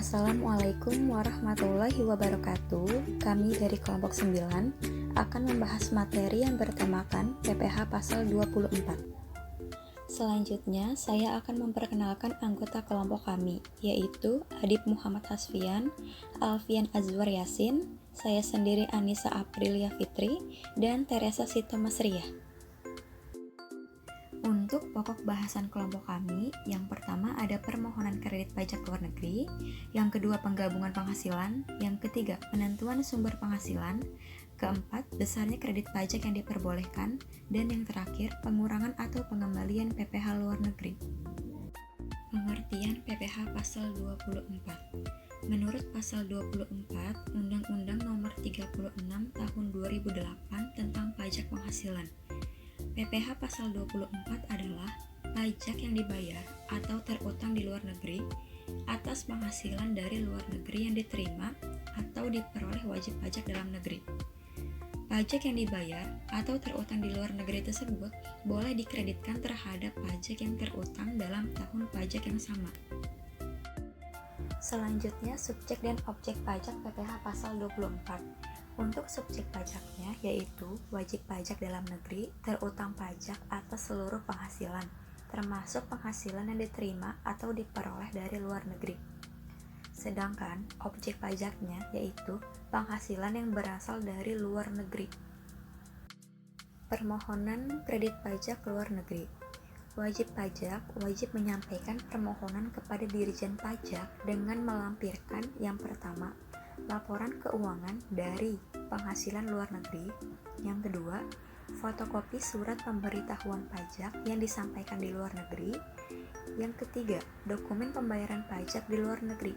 Assalamualaikum warahmatullahi wabarakatuh. Kami dari kelompok 9 akan membahas materi yang bertemakan PPH pasal 24. Selanjutnya, saya akan memperkenalkan anggota kelompok kami, yaitu Adib Muhammad Hasfian, Alfian Azwar Yasin, saya sendiri Anissa Aprilia Fitri, dan Teresa Sito Masriah. Untuk pokok bahasan kelompok kami, yang pertama ada permohonan kredit pajak luar negeri, yang kedua penggabungan penghasilan, yang ketiga penentuan sumber penghasilan, keempat besarnya kredit pajak yang diperbolehkan, dan yang terakhir pengurangan atau pengembalian PPH luar negeri. Pengertian PPH pasal 24. Menurut pasal 24 Undang-Undang Nomor 36 Tahun 2008 tentang pajak penghasilan, PPH pasal 24 adalah pajak yang dibayar atau terutang di luar negeri atas penghasilan dari luar negeri yang diterima atau diperoleh wajib pajak dalam negeri. Pajak yang dibayar atau terutang di luar negeri tersebut boleh dikreditkan terhadap pajak yang terutang dalam tahun pajak yang sama. Selanjutnya, subjek dan objek pajak PPH pasal 24. Untuk subjek pajaknya yaitu wajib pajak dalam negeri terutang pajak atas seluruh penghasilan, termasuk penghasilan yang diterima atau diperoleh dari luar negeri. Sedangkan objek pajaknya yaitu penghasilan yang berasal dari luar negeri. Permohonan kredit pajak luar negeri. Wajib pajak wajib menyampaikan permohonan kepada Dirjen Pajak dengan melampirkan yang pertama, laporan keuangan dari penghasilan luar negeri, yang kedua, fotokopi surat pemberitahuan pajak yang disampaikan di luar negeri, yang ketiga, dokumen pembayaran pajak di luar negeri.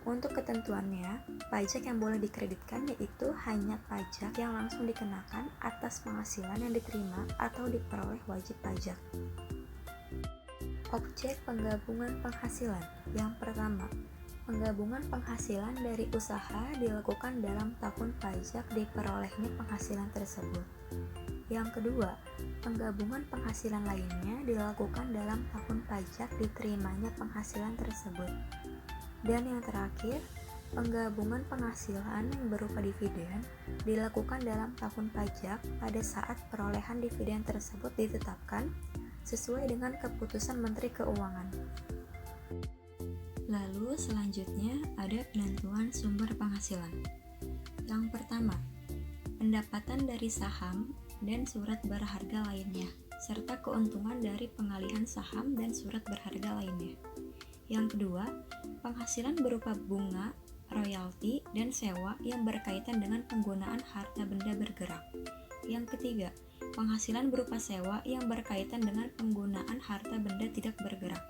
Untuk ketentuannya, pajak yang boleh dikreditkan yaitu hanya pajak yang langsung dikenakan atas penghasilan yang diterima atau diperoleh wajib pajak. Objek penggabungan penghasilan. Yang pertama, penggabungan penghasilan dari usaha dilakukan dalam tahun pajak diperolehnya penghasilan tersebut. Yang kedua, penggabungan penghasilan lainnya dilakukan dalam tahun pajak diterimanya penghasilan tersebut. Dan yang terakhir, penggabungan penghasilan yang berupa dividen dilakukan dalam tahun pajak pada saat perolehan dividen tersebut ditetapkan sesuai dengan keputusan Menteri Keuangan. Lalu selanjutnya ada penentuan sumber penghasilan. Yang pertama, pendapatan dari saham dan surat berharga lainnya, serta keuntungan dari pengalihan saham dan surat berharga lainnya. Yang kedua, penghasilan berupa bunga, royalti, dan sewa yang berkaitan dengan penggunaan harta benda bergerak. Yang ketiga, penghasilan berupa sewa yang berkaitan dengan penggunaan harta benda tidak bergerak.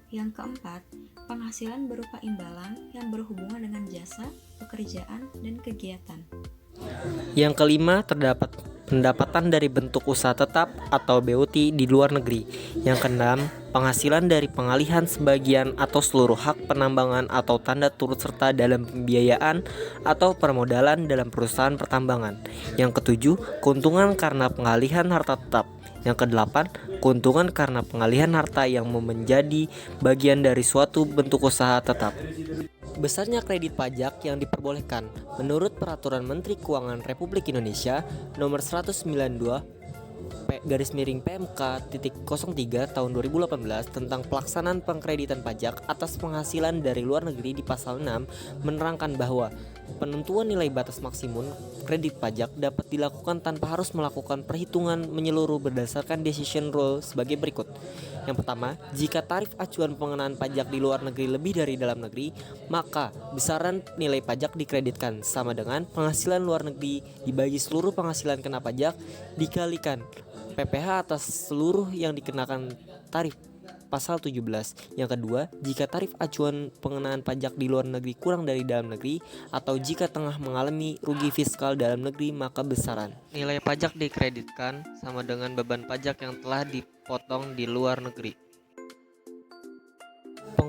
Yang keempat, penghasilan berupa imbalan yang berhubungan dengan jasa, pekerjaan, dan kegiatan. Yang kelima, terdapat pendapatan dari bentuk usaha tetap atau BUT di luar negeri. Yang keenam, penghasilan dari pengalihan sebagian atau seluruh hak penambangan atau tanda turut serta dalam pembiayaan atau permodalan dalam perusahaan pertambangan. Yang ketujuh, keuntungan karena pengalihan harta tetap. Yang kedelapan, keuntungan karena pengalihan harta yang menjadi bagian dari suatu bentuk usaha tetap. Besarnya kredit pajak yang diperbolehkan menurut Peraturan Menteri Keuangan Republik Indonesia Nomor 192 PMK.03 tahun 2018 tentang pelaksanaan pengkreditan pajak atas penghasilan dari luar negeri di pasal 6 menerangkan bahwa penentuan nilai batas maksimum kredit pajak dapat dilakukan tanpa harus melakukan perhitungan menyeluruh berdasarkan decision rule sebagai berikut. Yang pertama, jika tarif acuan pengenaan pajak di luar negeri lebih dari dalam negeri, maka besaran nilai pajak dikreditkan sama dengan penghasilan luar negeri dibagi seluruh penghasilan kena pajak dikalikan PPH atas seluruh yang dikenakan tarif pasal 17. Yang kedua, jika tarif acuan pengenaan pajak di luar negeri kurang dari dalam negeri atau jika tengah mengalami rugi fiskal dalam negeri, maka besaran nilai pajak dikreditkan sama dengan beban pajak yang telah dipotong di luar negeri.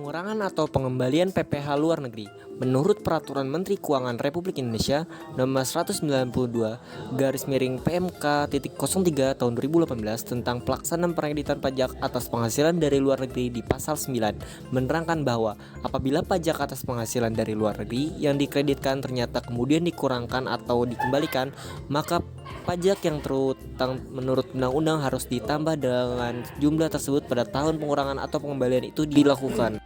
Pengurangan atau pengembalian PPh luar negeri. Menurut Peraturan Menteri Keuangan Republik Indonesia Nomor 192/PMK.03 Tahun 2018 tentang pelaksanaan penkreditan pajak atas penghasilan dari luar negeri di Pasal 9 menerangkan bahwa apabila pajak atas penghasilan dari luar negeri yang dikreditkan ternyata kemudian dikurangkan atau dikembalikan, maka pajak yang terutang menurut undang-undang harus ditambah dengan jumlah tersebut pada tahun pengurangan atau pengembalian itu dilakukan.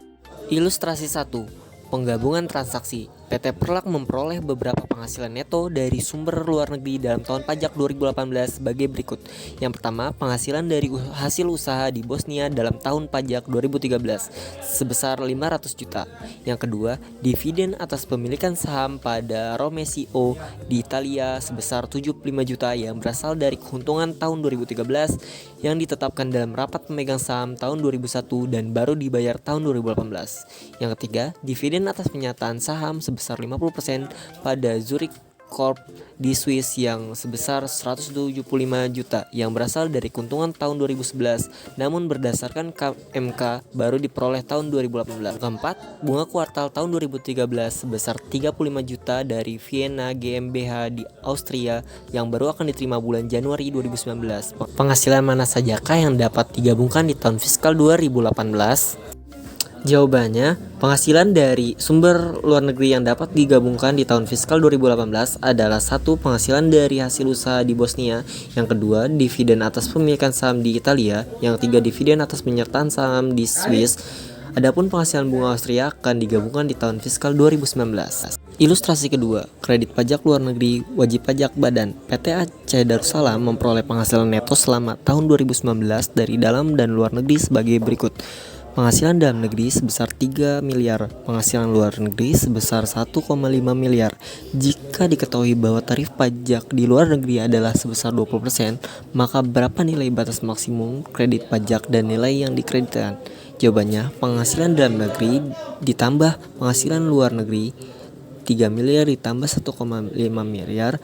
Ilustrasi 1. Penggabungan transaksi. PT Perlak memperoleh beberapa penghasilan neto dari sumber luar negeri dalam tahun pajak 2018 sebagai berikut. Yang pertama, penghasilan dari hasil usaha di Bosnia dalam tahun pajak 2013 sebesar 500 juta. Yang kedua, dividen atas pemilikan saham pada Romesio di Italia sebesar 75 juta yang berasal dari keuntungan tahun 2013 yang ditetapkan dalam rapat pemegang saham tahun 2001 dan baru dibayar tahun 2018. Yang ketiga, dividen atas penyataan saham sebesar 50% pada Zurich Corp di Swiss yang sebesar 175 juta yang berasal dari keuntungan tahun 2011 namun berdasarkan KMK baru diperoleh tahun 2018. Keempat, bunga kuartal tahun 2013 sebesar 35 juta dari Vienna GmbH di Austria yang baru akan diterima bulan Januari 2019. Penghasilan mana sajakah yang dapat digabungkan di tahun fiskal 2018? Jawabannya, penghasilan dari sumber luar negeri yang dapat digabungkan di tahun fiskal 2018 adalah 1. Penghasilan dari hasil usaha di Bosnia. Yang kedua, dividen atas pemilikan saham di Italia. Yang ketiga, dividen atas penyertaan saham di Swiss. Adapun penghasilan bunga Austria akan digabungkan di tahun fiskal 2019. Ilustrasi kedua, kredit pajak luar negeri wajib pajak badan. PT Aceh Darussalam memperoleh penghasilan neto selama tahun 2019 dari dalam dan luar negeri sebagai berikut. Penghasilan dalam negeri sebesar 3 miliar, penghasilan luar negeri sebesar 1,5 miliar. Jika diketahui bahwa tarif pajak di luar negeri adalah sebesar 20%, maka berapa nilai batas maksimum kredit pajak dan nilai yang dikreditkan? Jawabannya, penghasilan dalam negeri ditambah penghasilan luar negeri 3 miliar ditambah 1,5 miliar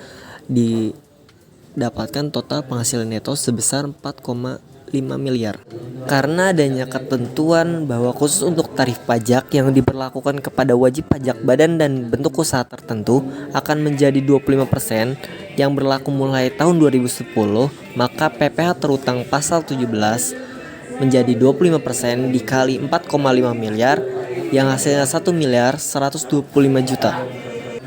didapatkan total penghasilan neto sebesar 4,5 miliar. Karena adanya ketentuan bahwa khusus untuk tarif pajak yang diberlakukan kepada wajib pajak badan dan bentuk usaha tertentu akan menjadi 25% yang berlaku mulai tahun 2010, maka PPh terutang pasal 17 menjadi 25% dikali 4,5 miliar yang hasilnya 1 miliar 125 juta.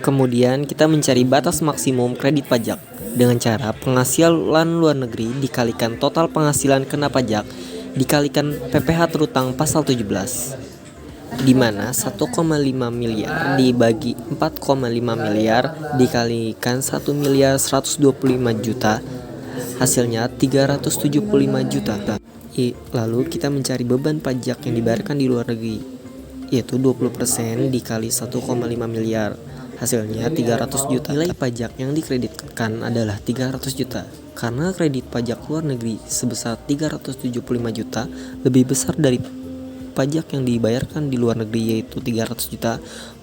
Kemudian kita mencari batas maksimum kredit pajak dengan cara penghasilan luar negeri dikalikan total penghasilan kena pajak dikalikan PPh terutang pasal 17, di mana 1,5 miliar dibagi 4,5 miliar dikalikan 1 miliar 125 juta hasilnya 375 juta. Lalu kita mencari beban pajak yang dibayarkan di luar negeri, yaitu 20% dikali 1,5 miliar hasilnya 300 juta. Nilai pajak yang dikreditkan adalah 300 juta. Karena kredit pajak luar negeri sebesar 375 juta lebih besar dari pajak yang dibayarkan di luar negeri yaitu 300 juta,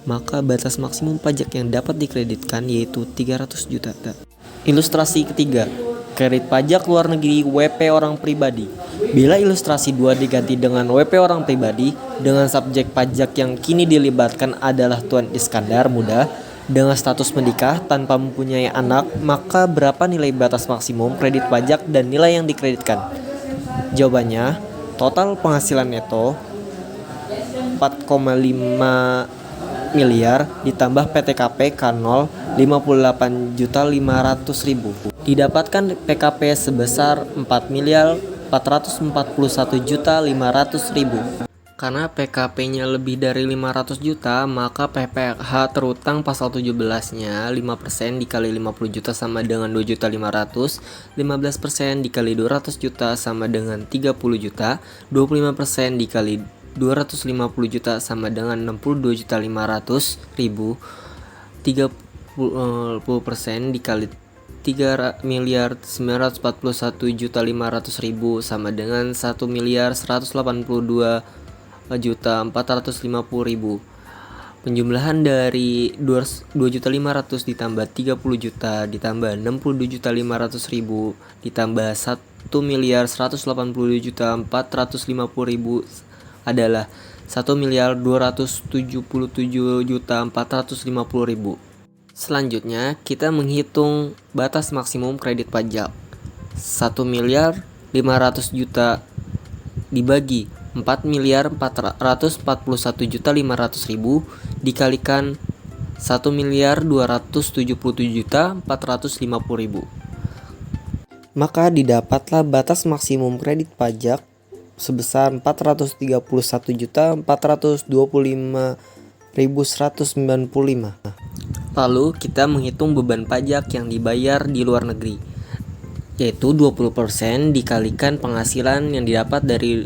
maka batas maksimum pajak yang dapat dikreditkan yaitu 300 juta. Ilustrasi ketiga, kredit pajak luar negeri WP orang pribadi. Bila ilustrasi 2 diganti dengan WP orang pribadi dengan subjek pajak yang kini dilibatkan adalah Tuan Iskandar Muda dengan status menikah tanpa mempunyai anak, maka berapa nilai batas maksimum kredit pajak dan nilai yang dikreditkan? Jawabannya, total penghasilan neto 4,5 miliar ditambah PTKP K0 58.500.000 didapatkan PKP sebesar 4.441.500.000. Karena PKP-nya lebih dari 500 juta, maka PPh terutang pasal 17-nya 5% dikali 50 juta sama dengan 2.500.000, 15% dikali 200 juta sama dengan 30 juta, 25% dikali 250 juta sama dengan 62.500.000, 30% dikali 3.941.500.000 sama dengan 1.182.450.000. Penjumlahan dari 2.500.000 ditambah 30 juta ditambah 62.500.000 ditambah 1.182.450.000 adalah 1.277.450.000. Selanjutnya, kita menghitung batas maksimum kredit pajak. 1.500.000.000 dibagi 4.441.500.000 dikalikan 1.277.450.000. Maka didapatlah batas maksimum kredit pajak sebesar 431.425.195. Lalu kita menghitung beban pajak yang dibayar di luar negeri, yaitu 20% dikalikan penghasilan yang didapat dari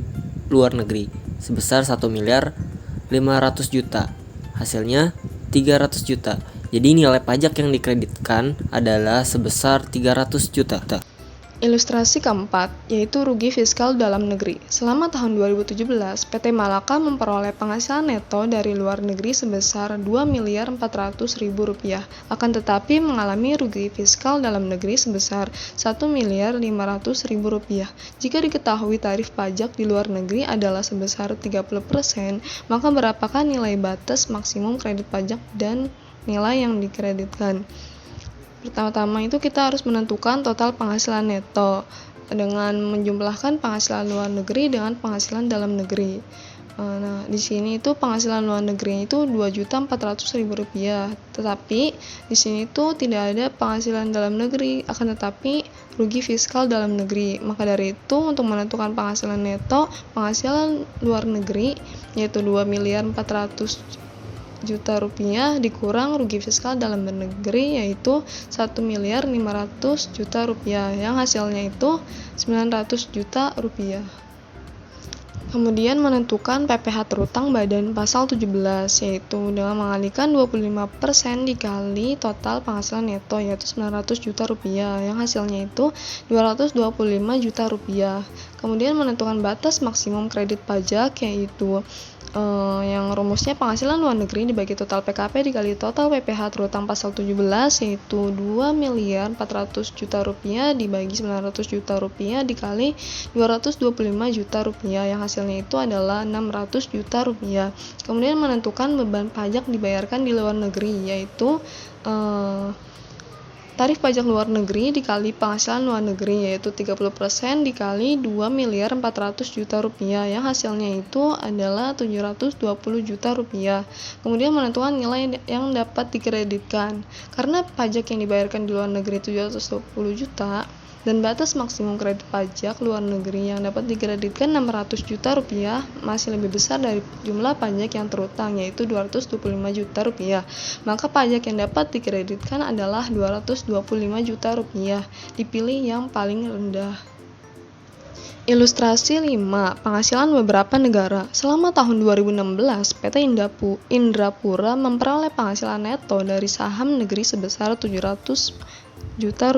luar negeri sebesar 1.500.000.000. Hasilnya 300 juta. Jadi nilai pajak yang dikreditkan adalah sebesar 300 juta. Ilustrasi keempat, yaitu rugi fiskal dalam negeri. Selama tahun 2017, PT Malaka memperoleh penghasilan neto dari luar negeri sebesar Rp2.400.000. Akan tetapi mengalami rugi fiskal dalam negeri sebesar Rp1.500.000. Jika diketahui tarif pajak di luar negeri adalah sebesar 30%, maka berapakah nilai batas maksimum kredit pajak dan nilai yang dikreditkan? Pertama-tama itu kita harus menentukan total penghasilan neto dengan menjumlahkan penghasilan luar negeri dengan penghasilan dalam negeri. Nah, di sini itu penghasilan luar negeri itu Rp2.400.000. Tetapi di sini itu tidak ada penghasilan dalam negeri, akan tetapi rugi fiskal dalam negeri. Maka dari itu untuk menentukan penghasilan neto, penghasilan luar negeri yaitu Rp2.400.000 dikurang rugi fiskal dalam negeri yaitu Rp1.500.000 yang hasilnya itu Rp900 juta. Kemudian menentukan PPh terutang badan pasal 17 yaitu dengan mengalihkan 25% dikali total penghasilan neto yaitu Rp900 juta yang hasilnya itu Rp225 juta. Kemudian menentukan batas maksimum kredit pajak yaitu yang rumusnya penghasilan luar negeri dibagi total PKP dikali total PPh terutang pasal 17 yaitu Rp2.400.000 dibagi Rp900 juta dikali Rp225 juta yang hasilnya itu adalah Rp600 juta. Kemudian menentukan beban pajak dibayarkan di luar negeri yaitu tarif pajak luar negeri dikali penghasilan luar negeri yaitu 30% dikali Rp2.400.000 yang hasilnya itu adalah Rp720 juta. Kemudian menentukan nilai yang dapat dikreditkan. Karena pajak yang dibayarkan di luar negeri Rp720 juta dan batas maksimum kredit pajak luar negeri yang dapat dikreditkan Rp600 juta masih lebih besar dari jumlah pajak yang terutang yaitu Rp225 juta. Maka pajak yang dapat dikreditkan adalah Rp225 juta. Dipilih yang paling rendah. Ilustrasi 5. Penghasilan beberapa negara. Selama tahun 2016, PT Indrapura memperoleh penghasilan neto dari saham negeri sebesar Rp700 juta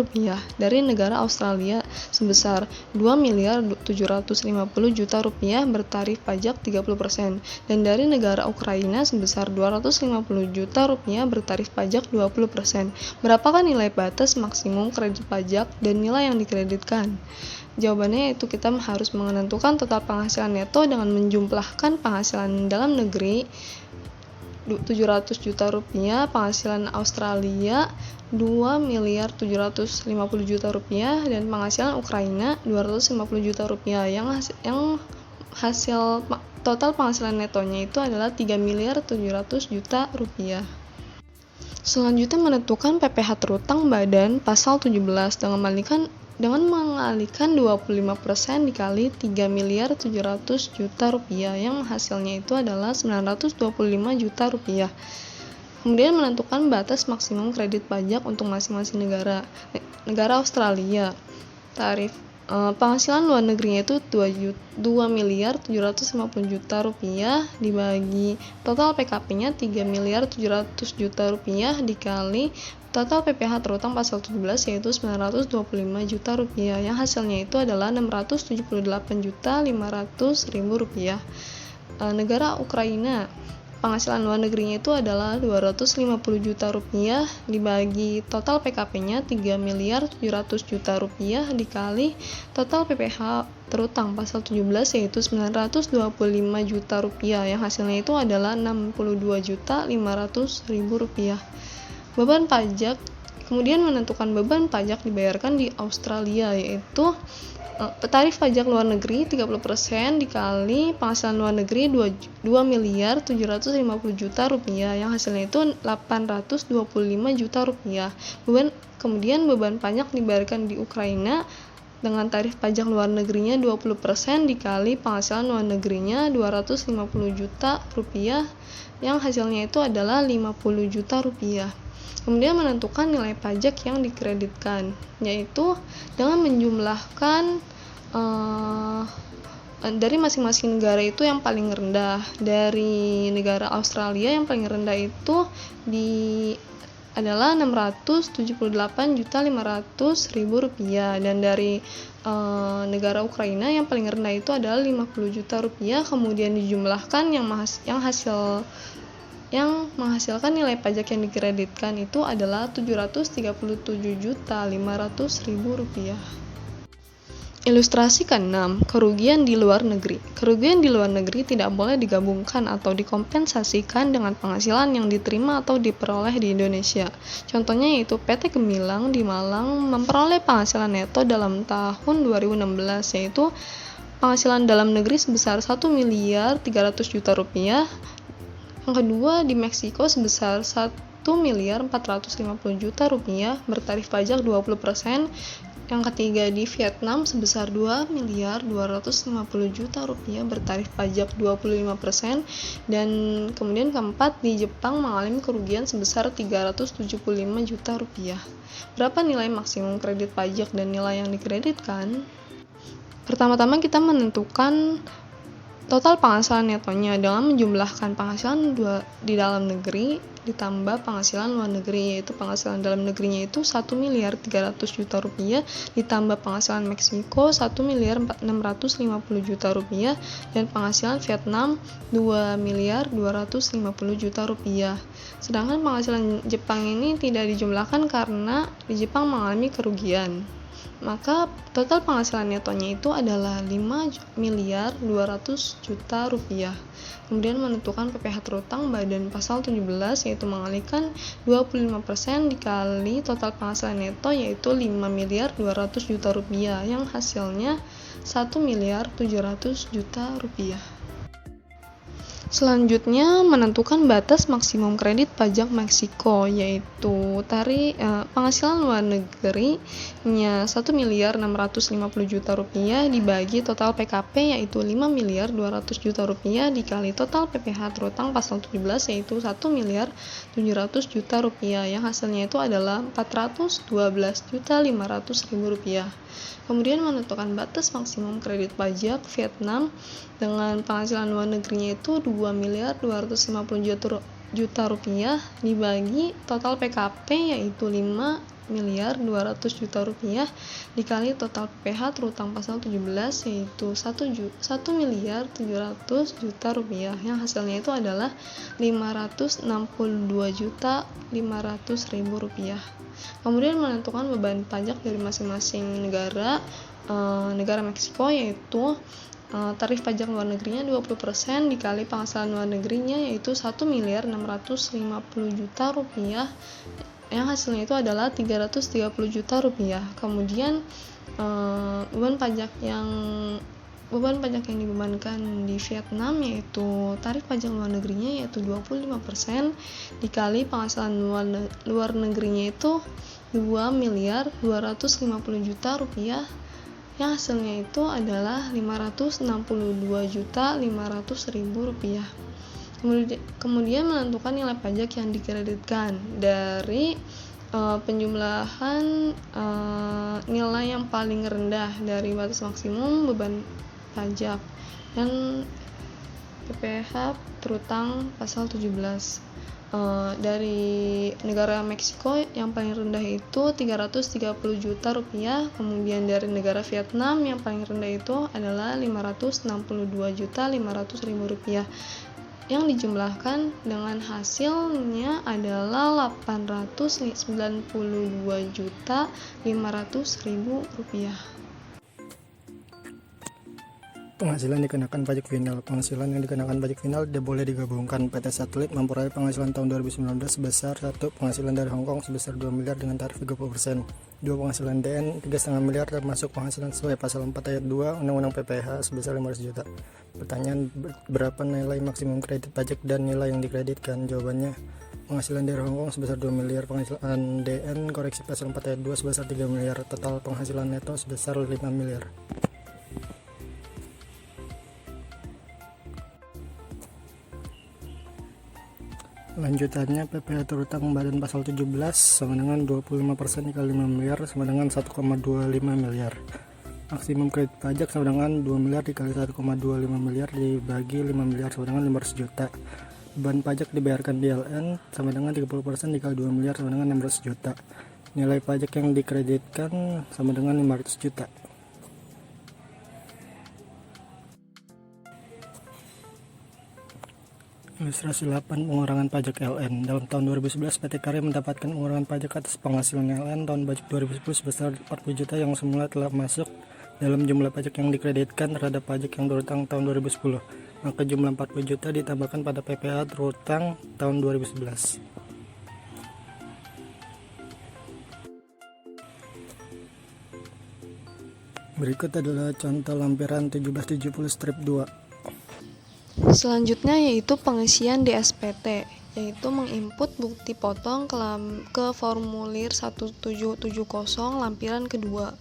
dari negara Australia sebesar Rp2.750 juta bertarif pajak 30% dan dari negara Ukraina sebesar Rp250 juta bertarif pajak 20%. Berapakah nilai batas maksimum kredit pajak dan nilai yang dikreditkan? Jawabannya yaitu kita harus menentukan total penghasilan neto dengan menjumlahkan penghasilan dalam negeri Rp700 juta, penghasilan Australia Rp2.750 juta dan penghasilan Ukraina Rp250 juta yang hasil total penghasilan netonya itu adalah Rp3.700 juta. Selanjutnya menentukan PPh terutang badan pasal 17 dengan mengalihkan 25% dikali Rp3.700 juta yang hasilnya itu adalah Rp925 juta. Kemudian menentukan batas maksimum kredit pajak untuk masing-masing negara. Negara Australia, tarif penghasilan luar negerinya itu Rp2.750 juta dibagi total PKP-nya Rp3.700 juta dikali total PPh terutang pasal 17 yaitu Rp925 juta yang hasilnya itu adalah Rp678.500.000. Negara Ukraina, penghasilan luar negerinya itu adalah Rp250 juta dibagi total PKP-nya Rp3.700 juta dikali total PPh terutang pasal 17 yaitu 925 juta rupiah yang hasilnya itu adalah 62.500.000 rupiah. Beban pajak kemudian menentukan beban pajak dibayarkan di Australia yaitu tarif pajak luar negeri 30% dikali penghasilan luar negeri 2.750 juta rupiah yang hasilnya itu 825 juta rupiah. Kemudian beban pajak dibayarkan di Ukraina dengan tarif pajak luar negerinya 20% dikali penghasilan luar negerinya 250 juta rupiah yang hasilnya itu adalah 50 juta rupiah. Kemudian menentukan nilai pajak yang dikreditkan, yaitu dengan menjumlahkan dari masing-masing negara itu yang paling rendah. Dari negara Australia yang paling rendah itu adalah 678.500.000 rupiah, dan dari negara Ukraina yang paling rendah itu adalah 50 juta rupiah. Kemudian dijumlahkan yang menghasilkan nilai pajak yang dikreditkan itu adalah 737.500.000 rupiah. Ilustrasi ke-6, kerugian di luar negeri. Kerugian di luar negeri tidak boleh digabungkan atau dikompensasikan dengan penghasilan yang diterima atau diperoleh di Indonesia. Contohnya yaitu PT Gemilang di Malang memperoleh penghasilan neto dalam tahun 2016 yaitu penghasilan dalam negeri sebesar 1.300.000.000 rupiah. Yang kedua di Meksiko sebesar 1.450.000.000 rupiah bertarif pajak 20%. Yang ketiga di Vietnam sebesar 2.250.000.000 rupiah bertarif pajak 25%. Dan kemudian keempat di Jepang mengalami kerugian sebesar 375 juta rupiah. Berapa nilai maksimum kredit pajak dan nilai yang dikreditkan? Pertama-tama kita menentukan total penghasilan netonya dengan menjumlahkan penghasilan di dalam negeri ditambah penghasilan luar negeri, yaitu penghasilan dalam negerinya itu 1.300.000.000 rupiah ditambah penghasilan Meksiko 1.650.000.000 rupiah dan penghasilan Vietnam 2.250.000.000 rupiah. Sedangkan penghasilan Jepang ini tidak dijumlahkan karena di Jepang mengalami kerugian. Maka total penghasilan netonya itu adalah 5.200.000.000 rupiah. Kemudian menentukan PPh terutang badan pasal 17 yaitu mengalihkan 25% dikali total penghasilan neto yaitu 5.200.000.000 rupiah yang hasilnya 1.700.000.000 rupiah. Selanjutnya menentukan batas maksimum kredit pajak Meksiko yaitu penghasilan luar negerinya 1.650.000.000 rupiah dibagi total PKP yaitu 5.200.000.000 rupiah dikali total PPh terutang pasal 17 yaitu 1.700.000.000 rupiah yang hasilnya itu adalah 412.500.000 rupiah. Kemudian menentukan batas maksimum kredit pajak Vietnam dengan penghasilan luar negerinya itu 2.250.000.000 rupiah dibagi total PKP yaitu 5.200.000.000 rupiah dikali total PPh terutang pasal 17 yaitu 1.700.000.000 rupiah yang hasilnya itu adalah 562.500.000 rupiah. Kemudian menentukan beban pajak dari masing-masing negara. Negara Meksiko yaitu tarif pajak luar negerinya 20% dikali penghasilan luar negerinya yaitu 1.650.000.000 rupiah yang hasilnya itu adalah 330 juta rupiah. Kemudian beban pajak yang dibebankan di Vietnam yaitu tarif pajak luar negerinya yaitu 25% dikali penghasilan luar negerinya itu 2.250.000.000 rupiah yang hasilnya itu adalah 562.500.000 rupiah. Kemudian menentukan nilai pajak yang dikreditkan dari penjumlahan nilai yang paling rendah dari batas maksimum beban pajak dan PPh terutang pasal 17. Dari negara Meksiko yang paling rendah itu 330 juta rupiah, kemudian dari negara Vietnam yang paling rendah itu adalah 562.500.000 rupiah yang dijumlahkan dengan hasilnya adalah 892.500.000 rupiah. Penghasilan dikenakan pajak final. Penghasilan yang dikenakan pajak final tidak boleh digabungkan. PT Satelit memperoleh penghasilan tahun 2019 sebesar 1. Penghasilan dari Hong Kong sebesar 2 miliar dengan tarif 30%. 2. Penghasilan DN 3,5 miliar termasuk penghasilan sesuai pasal 4 ayat 2 Undang-Undang PPH sebesar 500 juta. Pertanyaan, berapa nilai maksimum kredit pajak dan nilai yang dikreditkan? Jawabannya, penghasilan dari Hong Kong sebesar 2 miliar, penghasilan DN koreksi pasal 4 ayat 2 sebesar 3 miliar, total penghasilan neto sebesar 5 miliar. Lanjutannya, PPh terutang badan pasal 17 sama dengan 25% dikali 5 miliar sama dengan 1,25 miliar. Maksimum kredit pajak sama dengan 2 miliar dikali 1,25 miliar dibagi 5 miliar sama dengan 500 juta. Beban pajak dibayarkan PLN sama dengan 30% dikali 2 miliar sama dengan 600 juta. Nilai pajak yang dikreditkan sama dengan 500 juta. Ilustrasi 8, pengurangan pajak LN. Dalam tahun 2011, PT Karya mendapatkan pengurangan pajak atas penghasilan LN tahun pajak 2010 sebesar 40 juta yang semula telah masuk dalam jumlah pajak yang dikreditkan terhadap pajak yang terutang tahun 2010. Maka jumlah 40 juta ditambahkan pada PPh terutang tahun 2011. Berikut adalah contoh lampiran 1770 strip 2. Selanjutnya yaitu pengisian di SPT, yaitu menginput bukti potong ke formulir 1770 lampiran kedua.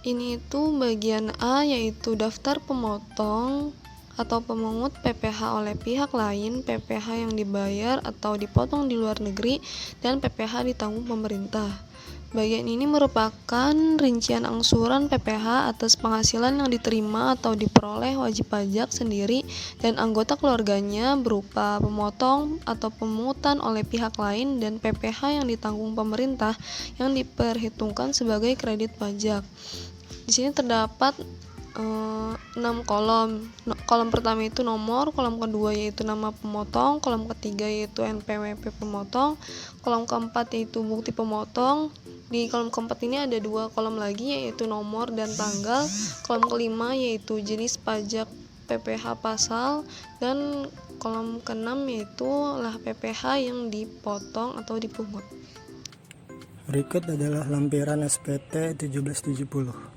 Ini itu bagian A, yaitu daftar pemotong atau pemungut PPh oleh pihak lain, PPh yang dibayar atau dipotong di luar negeri, dan PPh ditanggung pemerintah. Bagian ini merupakan rincian angsuran PPh atas penghasilan yang diterima atau diperoleh wajib pajak sendiri dan anggota keluarganya berupa pemotong atau pemungutan oleh pihak lain dan PPh yang ditanggung pemerintah yang diperhitungkan sebagai kredit pajak. Di sini terdapat 6 kolom. Kolom pertama itu nomor, kolom kedua yaitu nama pemotong, kolom ketiga yaitu NPWP pemotong, kolom keempat yaitu bukti pemotong. Di kolom keempat ini ada 2 kolom lagi yaitu nomor dan tanggal. Kolom kelima yaitu jenis pajak PPh pasal, dan kolom keenam yaitu lah PPh yang dipotong atau dipungut. Berikut adalah lampiran SPT 1770.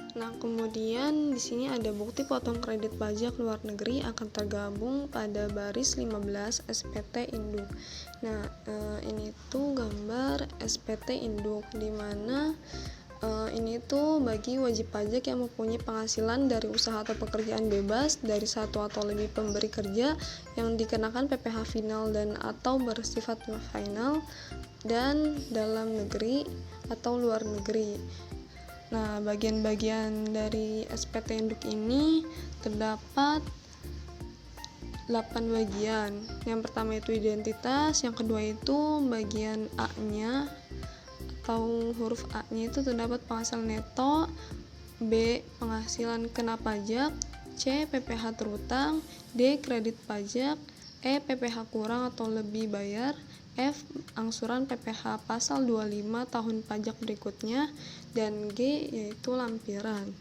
Nah, kemudian di sini ada bukti potong kredit pajak luar negeri akan tergabung pada baris 15 SPT induk. Nah, ini tuh gambar SPT induk, di mana ini tuh bagi wajib pajak yang mempunyai penghasilan dari usaha atau pekerjaan bebas dari satu atau lebih pemberi kerja yang dikenakan PPh final dan atau bersifat final dan dalam negeri atau luar negeri. Nah, bagian-bagian dari SPT induk ini terdapat 8 bagian. Yang pertama itu identitas, yang kedua itu bagian A-nya atau huruf A-nya itu terdapat penghasilan neto, B penghasilan kena pajak, C PPh terutang, D kredit pajak, E PPh kurang atau lebih bayar, F angsuran PPh pasal 25 tahun pajak berikutnya, dan G yaitu lampiran.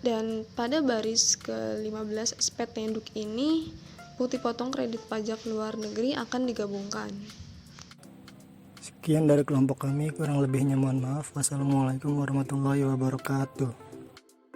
Dan pada baris ke-15 SPT induk ini, bukti potong kredit pajak luar negeri akan digabungkan. Sekian dari kelompok kami, kurang lebihnya mohon maaf. Wassalamualaikum warahmatullahi wabarakatuh.